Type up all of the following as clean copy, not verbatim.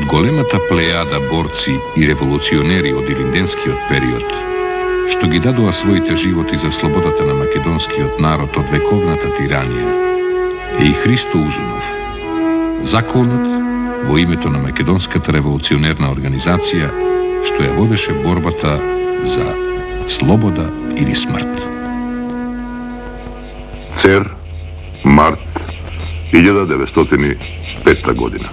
големата плејада борци и револуционери од Илинденскиот период, што ги дадоа своите животи за слободата на македонскиот народ од вековната тиранија, е и Христо Узунов, заколнат во името на македонската револуционерна организација, што ја водеше борбата за слобода или смрт. Цер, март 1905 година.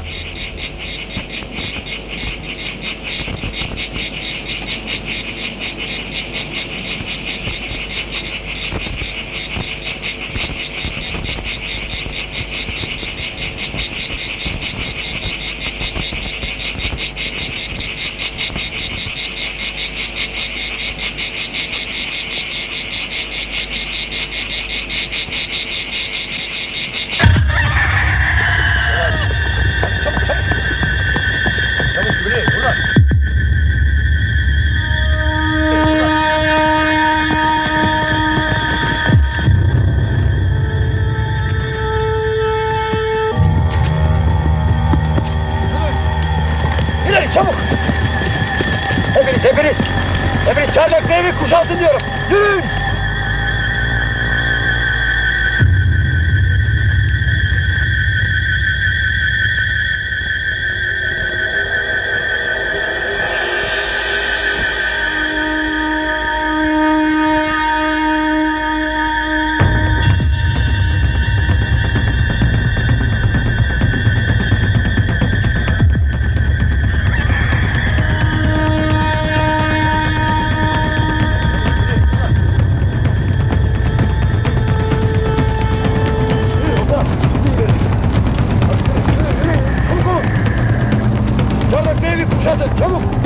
Hepiniz çardak evi kuşatın diyorum. Yürüyün! Çabuk!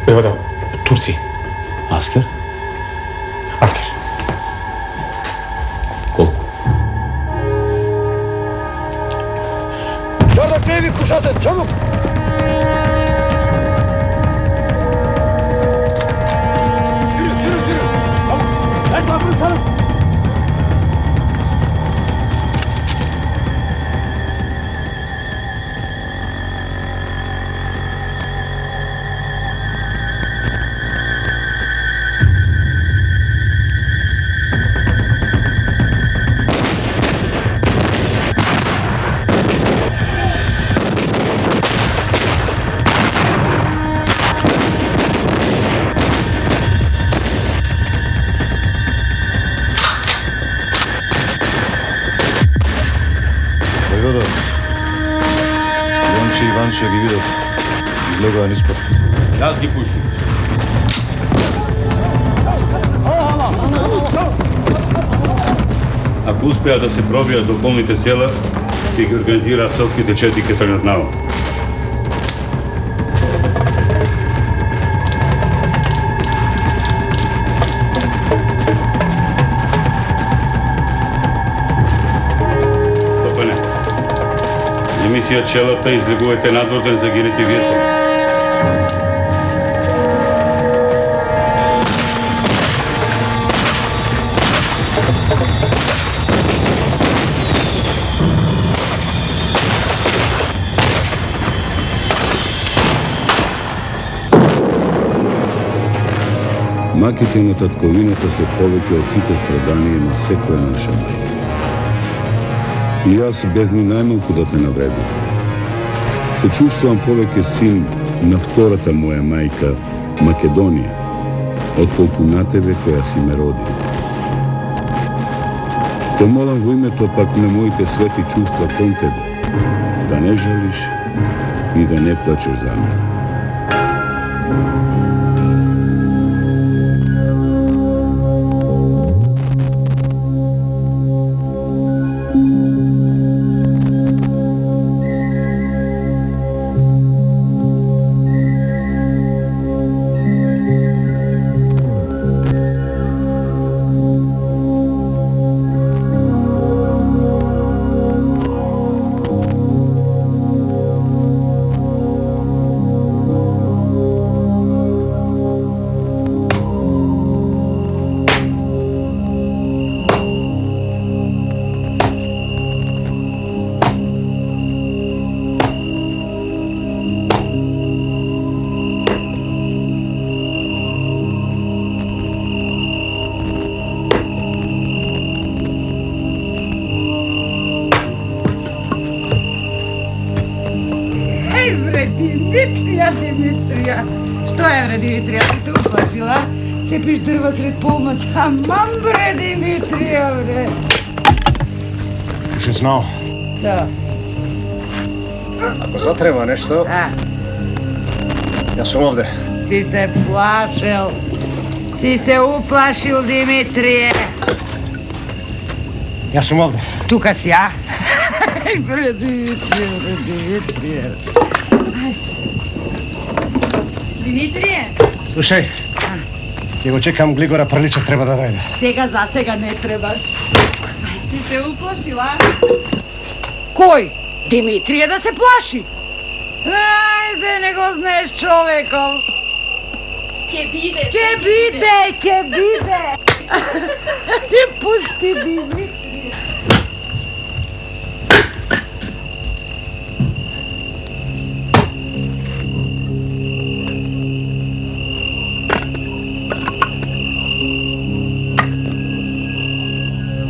Бевада Турци. Asker? Asker. Колко? Çardak evi kuşatın çabuk! Yürü! Çabuk! Her tarafını sarın! Иванча ги видов. Излегоа низ пат. Јас ги пуштив. Ако успеа да се пробијат до околните села, ќе ги организираат селските чети ке тргнат наваму. Емисија Челата, излегувате надвор за гинете виесо. Маките на татковината се повеќе од сите страданија на секоја наша мајка. И јас без ни најмалку да те навредам. Се чувствувам повеќе син на втората моја мајка, Македонија, отколку на тебе која си ме роди. Те молам во името пак на моите свети чувства кон тебе, да не жалиш и да не плачеш за мене. Димитрија. Што е, бре, Димитрија? Ти се уплашила? Се пиш дрва сред полноќ. Амам, бре, Димитрија, бре. Ти знал? Да. Ако затреба нешто, јас сум овде. Си се плашил. Си се уплашил, Димитрije. Јас сум овде. Тука си, а? Бре, Димитрije. Димитрije? Слушај, ќе го чекам Глигора Прличев, треба да дојде. Сега за сега не требаш. Си се уплашила? Кој? Димитрije да се плаши? Ајде, не го знаеш човеков. Ќе биде. Ќе биде. Не пусти Димитрije.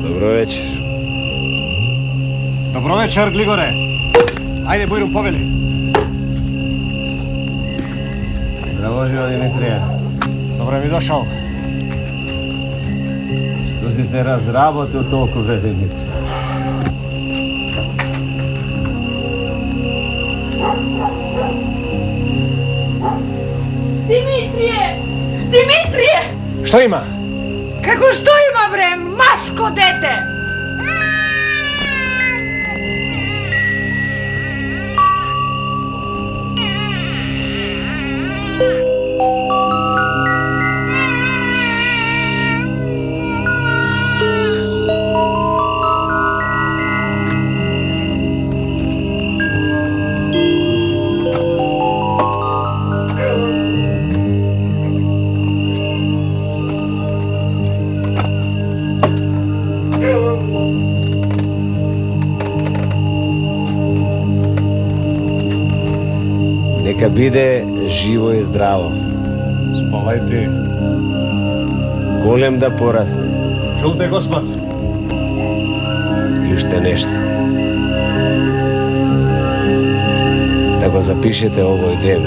Добро вечер. Добро вечер, Глигоре. Ајде, Бојрум, повели. Здраво, жива, Димитрија. Добре ми дошол. Што си се разработил толку, бе, Димитрија? Димитрije! Што има? Како што има, бре, машко дете? Нека биде живо и здраво. Спавај ти. Голем да порасне. Чул те, Господ. И уште нешто. Да го запишете овој ден.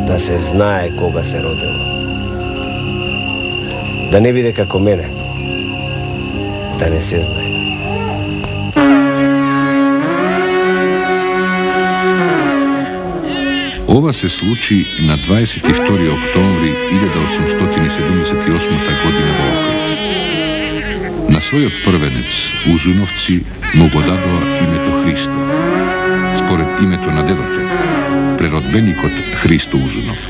Да се знае кога се родило. Да не биде како мене. Да не се знае. Ова се случи на 22. октомври 1878 година во Охрид. На својот првенец, Узуновци, му го дадоа името Христо, според името на дедото, преродбеникот Христо Узунов.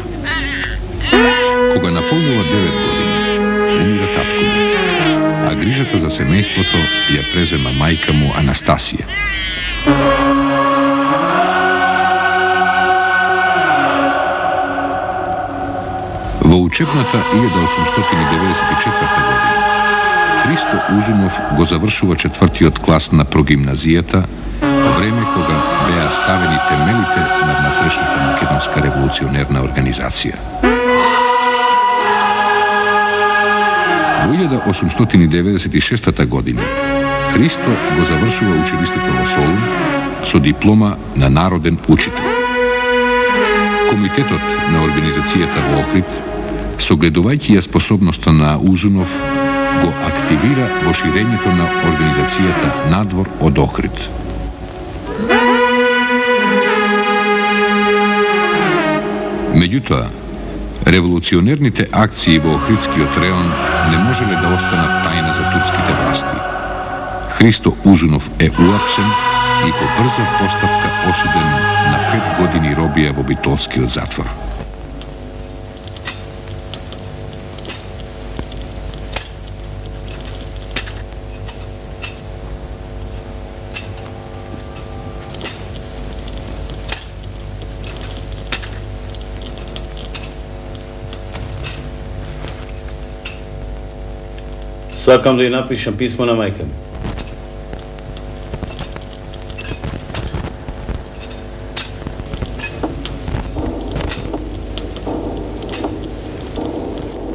Кога наполнува 9 години, умира татко му, а грижата за семејството ја презема мајка му Анастасија. Во учебната 1894 година Христо Узунов го завршува 4-тиот клас на прогимназијата, време кога беа ставени темелите на внатрешната македонска револуционерна организација. Во 1896 година Христо го завршува училиштето во Солун со диплома на народен учител. Комитетот на организацијата во Охрид, согледувајќи ја способноста на Узунов, го активира во ширењето на организацијата надвор од Охрид. Меѓутоа, револуционерните акции во Охридскиот реон не можеле да останат тајна за турските власти. Христо Узунов е уапсен и по брза постапка осуден на 5 години робија во битолскиот затвор. Сакам да ја напишам писмо на мајка ми.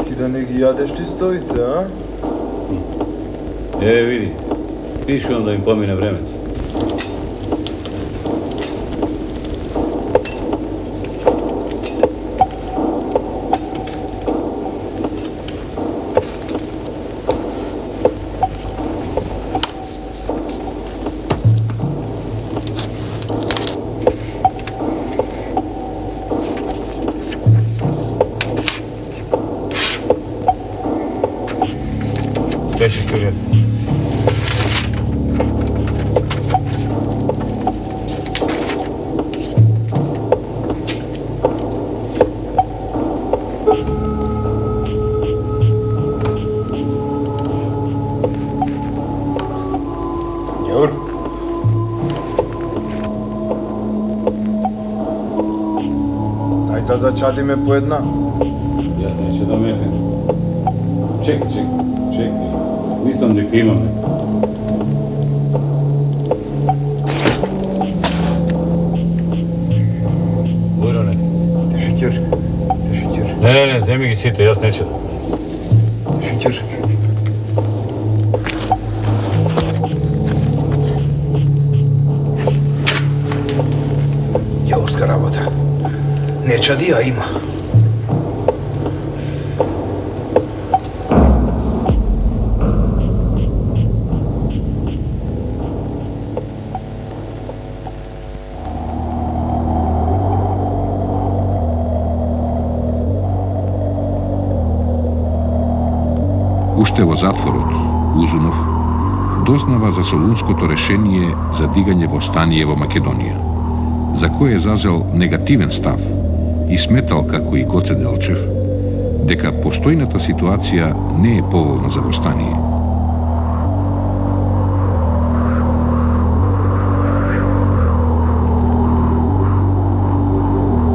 Ти да не ги јадеш ти стоите, а? Види, пишувам да им помине времето. Teşekkürler. Јур. Дај да зачадиме по една. Јас неќе да метнем. Чекај. Мислам дека имаме. Бујроне. Тешекер. Не, земи ги сите, јас неќе да. Тешекер. Јаурска работа. Не чади, а има. Уште во затворот, Узунов дознава за солунското решение за дигање востание во Македонија, за кое зазел негативен став и сметал, како и Гоце Делчев, дека постојната ситуација не е поволна за востание.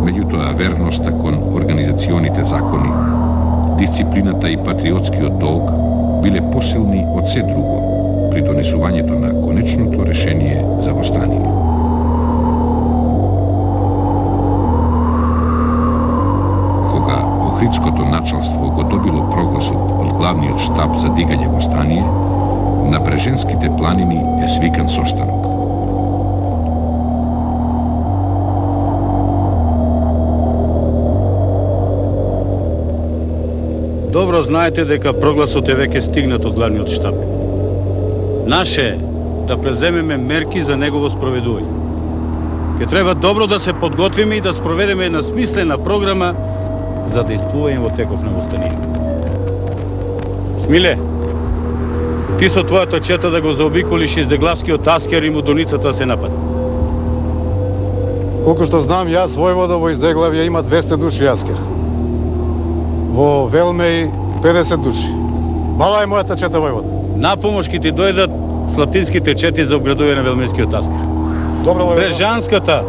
Меѓутоа, верноста кон организационите закони, дисциплината и патриотскиот долг биле посилни од се друго при донесувањето на конечното решение за востание. Кога Охридското началство го добило прогласот од главниот штаб за дигање востание, на Бреженските планини е свикан состанок. Добро знаете дека прогласот е веќе стигнат од главниот штаб. Наше е да преземеме мерки за негово спроведување. Ке треба добро да се подготвиме и да спроведеме една смислена програма за действување во теков на востанието. Смиле, ти со твојата чета да го заобиколиш Издеглавскиот аскер и Мудоницата се напади. Колку што знам јас, војвода во Изdeглавје има 200 души аскер. Во Велмеј 50 души. Мала е мојата чета, војвода. На помош ки ти дојдат слатинските чети за обградување на Велмејскиот аскер. Добро, војвода. Брежанската,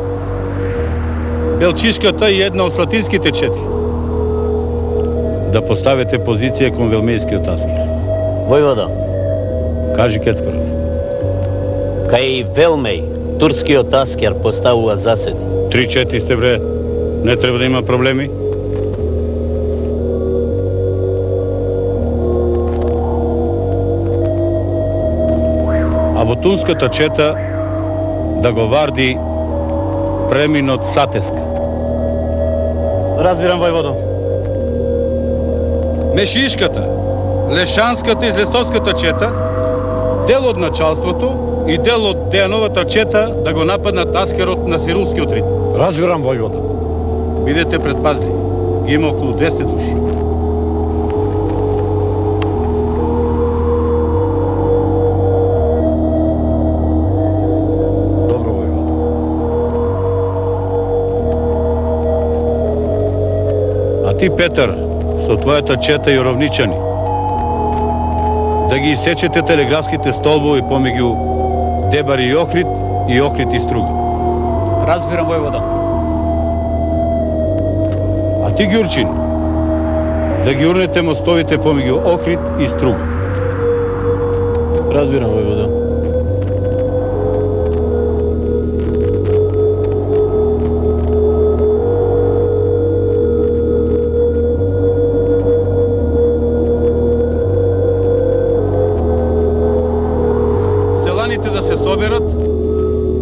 Белчишката и една од слатинските чети. Да поставите позиција кон Велмејскиот аскер. Војвода, Кажи, Кецкаров. кај Велмеј, турскиот аскер поставува заседи. 3-4 сте, бре. Не треба да има проблеми. а ботунската чета да го варди преминот Сатеска. Разбирам, војводо. Мешишката, Лешанската и Злестовската чета, дел од началството и дел од Дејановата чета да го нападнат аскерот на Сирулскиот рид. Разбирам, војводо. Бидете предпазливи. Ги има околу 200 души. Добро, војводо. А ти, Петар, со твојата чета и ровничани, да ги исечете телеграфските столбови помеѓу Дебар и Охрид и Струга. Разбирам, војвода. А ти, Ѓурчин, да ги урнете мостовите помеѓу Охрид и Струга. Разбирам, војвода. Селаните да се соберат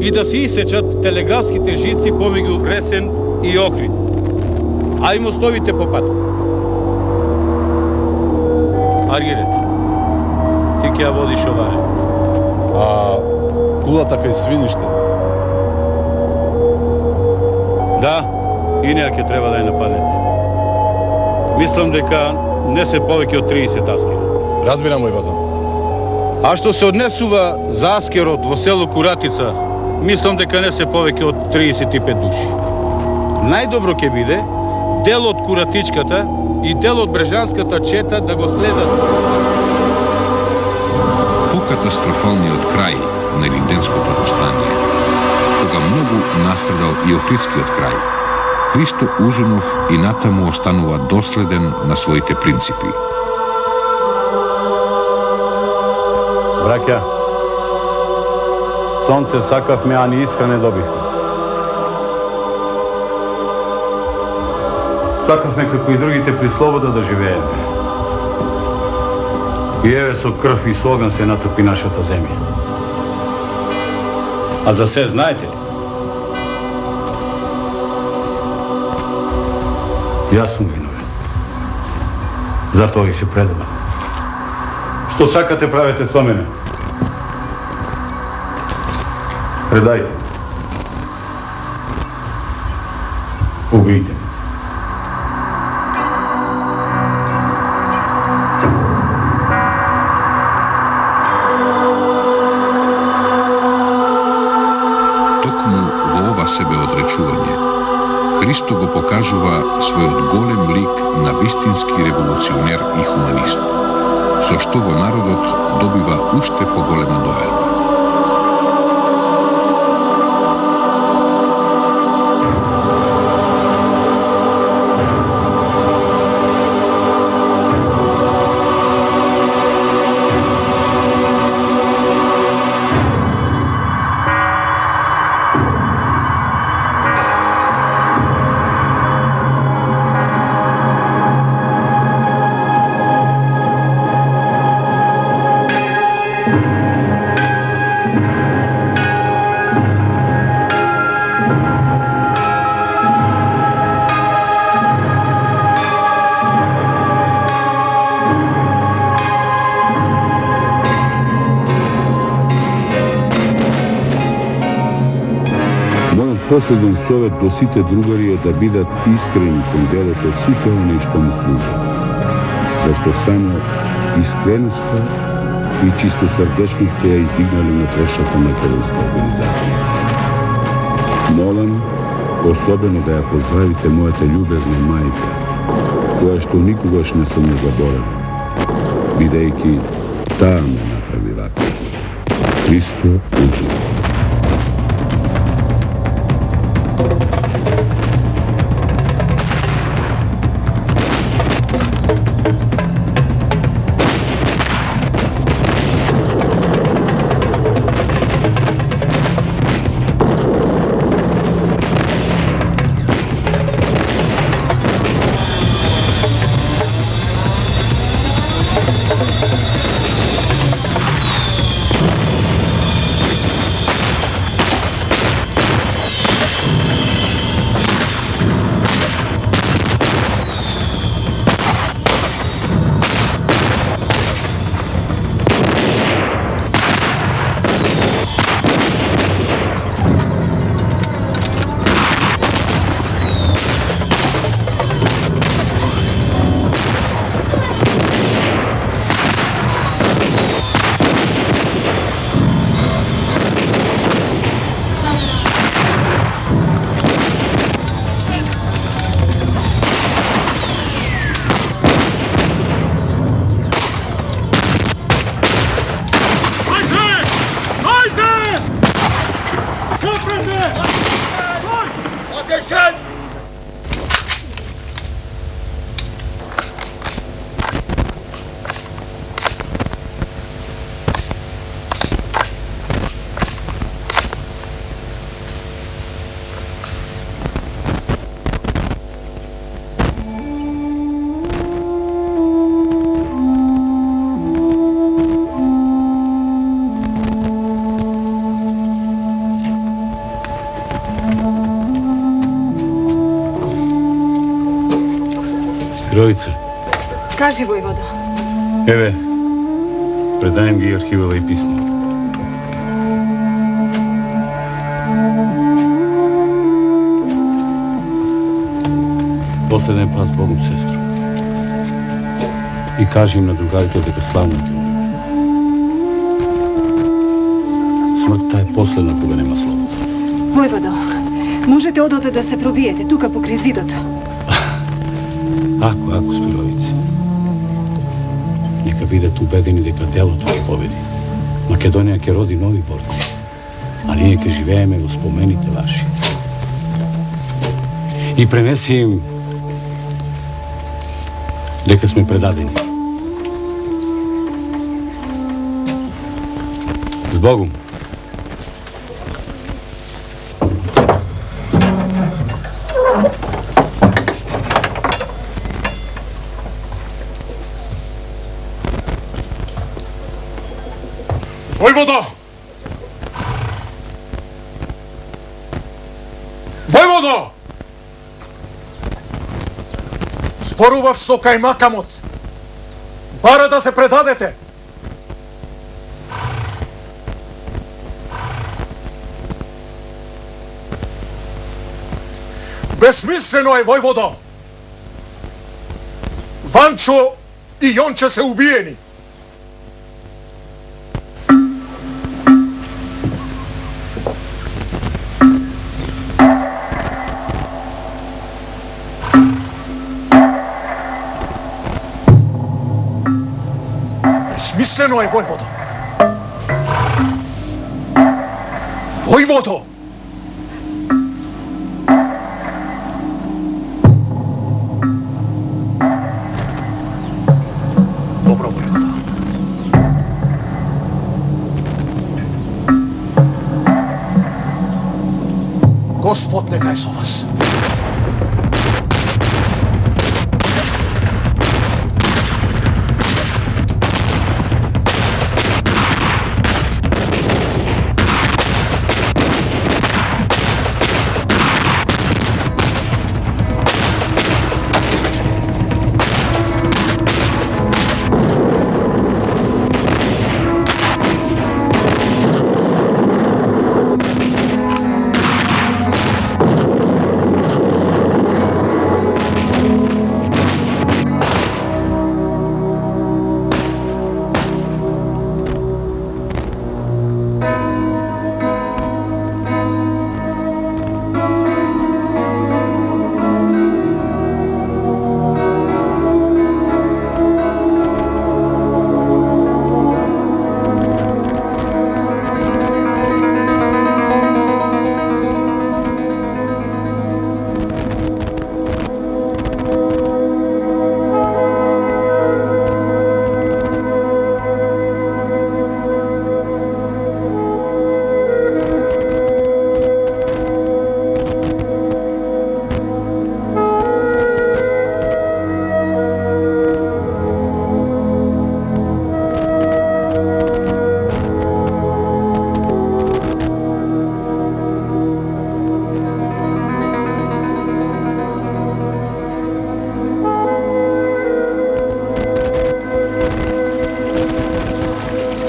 и да се исечат телеграфските жици помеѓу Ресен и Охрид, а и мостовите по пат. Аргире, ти ќе ја водиш оваре. А кулата кај свиниште? Да, и неа ќе треба да ја нападнете. Мислам дека не се повеќе од 30 аскера. Разбирам, војводо. А што се однесува за аскерот во село Куратица, мислам дека не се повеќе од 35 души. Најдобро ќе биде дел од Куратичката и дел од Брежанската чета да го следат. Покатастрофалниот крај на Илинденското востание, кога многу настрадал и Охридскиот крај, Христо Узунов и натаму останува доследен на своите принципи. Браќа, сонце сакавме, а ни искра не добивме. Сакавме како и другите при слобода да живееме. И еве со крв и со оган се натопи нашата земја. А за се знаете ли? Јас сум виновен. Затоа ги се предавам. Што сакате правете со мене? Предајте. Убијте. Токму во ова себеодречување, Христо го покажува својот голем лик на вистински револуционер и хуманист, со што во народот добива уште поголема доверба. Последен совет до сите другари е да бидат искрени кон делото сите они што му служат. Зашто само искреноста и чистосрдечноста ја издигнали на трешата македонска организација. Молам особено да ја поздравите мојата љубезна мајка, која што никогаш не сум ја заборавил, бидејќи таа ме направи вака. Христо Узунов. Спировица, Кажи, војводо. еве, предаjem ги архивова и писма. Последен пат с Богом, сестро. И кажи им на другарите дека славно ќе умре. Смртта е последна кога нема слобода. Војводо, можете одоте да се пробиете тука покрај зидото. Ако, Спировици. Нека бидат убедени дека делото ќе победи. Македонија ќе роди нови борци, а ние ќе живееме во спомените ваши. И пренеси им дека сме предадени. С Богом! Војводо! Војводо! Зборував со кајмакамот. Бара да се предадете. Безсмислено е, војводо. Ванчо и Јонче се убиени. Безсмислено е, војводо. Војводо! Добро, војводо. Господ нека е со вас.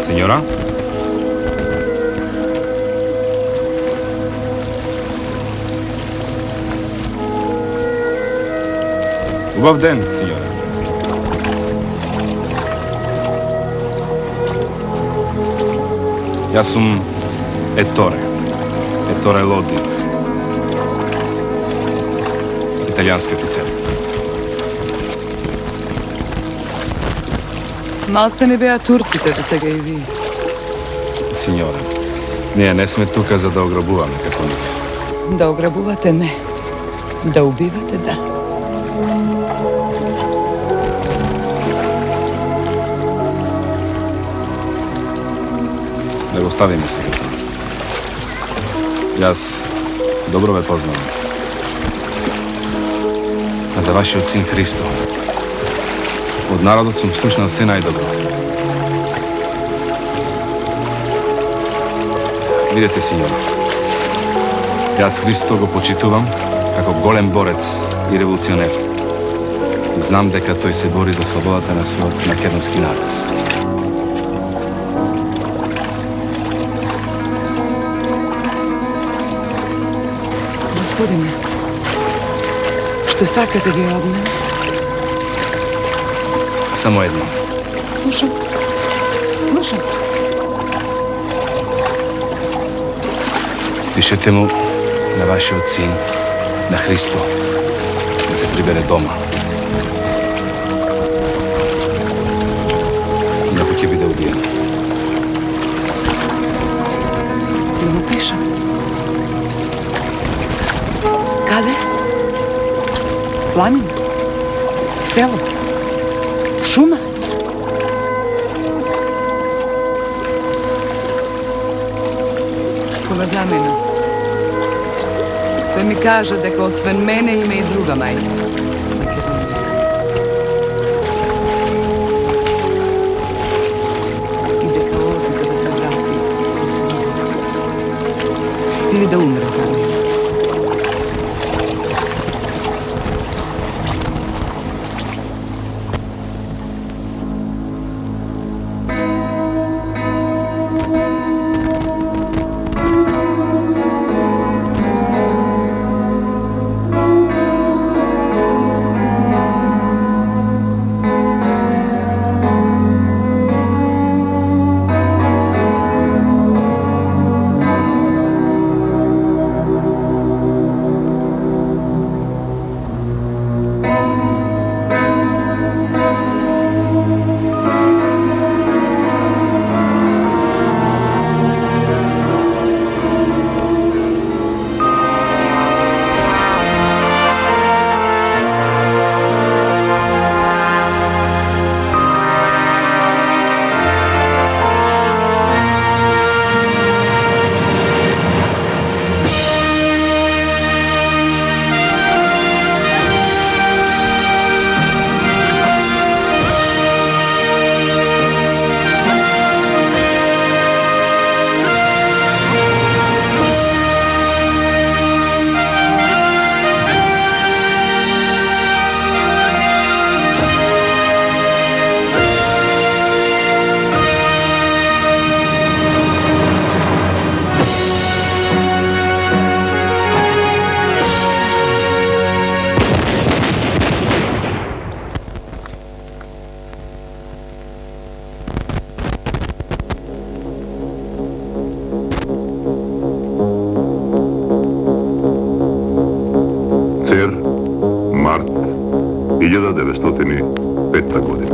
Сеньора? Убав ден, сеньора. Јас сум Еторе Лоди, италијански офицер. Малце не беа турците, да сега и ви. Сеньора, ние не сме тука за да ограбуваме како нив. Да ограбувате не. Да убивате да. Да го ставиме сега тоа. Јас добро ве познавам. А за вашиот син Христо, од народот сум слушнал се најдобро. Видете, синьор, јас Христо го почитувам како голем борец и револуционер. Znam дека тој се бори за слободата на својот македонски народ. Gospodine, što sakate vi od mene? Само едно. Slušam. Slušam. Пишете му на вашиот син, на Христо, да се прибере дома. Инако ќе биде убиен. Да му pišem. Kade? Planina? Selo? Šuma? Koga za mene? Sve mi kaže дека освен мене има и друга мајка. И дека оди за да се врати со слобода. Или да умре за мене. Cer, mart 1905. godina.